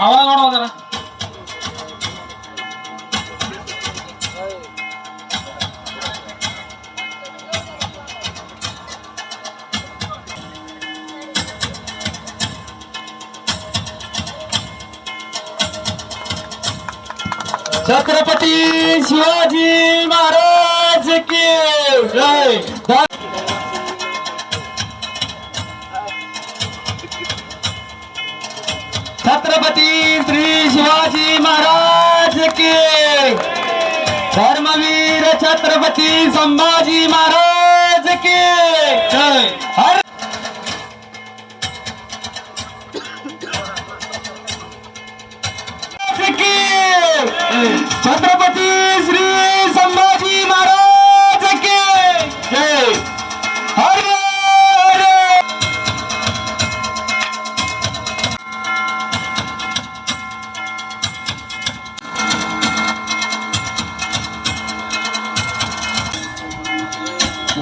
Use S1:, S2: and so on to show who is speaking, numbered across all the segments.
S1: आवाज वाढवा जरा. छत्रपती शिवाजी महाराज की जय. छत्रपती श्री शिवाजी महाराज की. धर्मवीर छत्रपती संभाजी महाराज की जय. छत्रपती श्री संभाजी महाराज की जय. हरे हरे.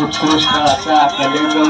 S1: उत्कृष्ट असा कलेचा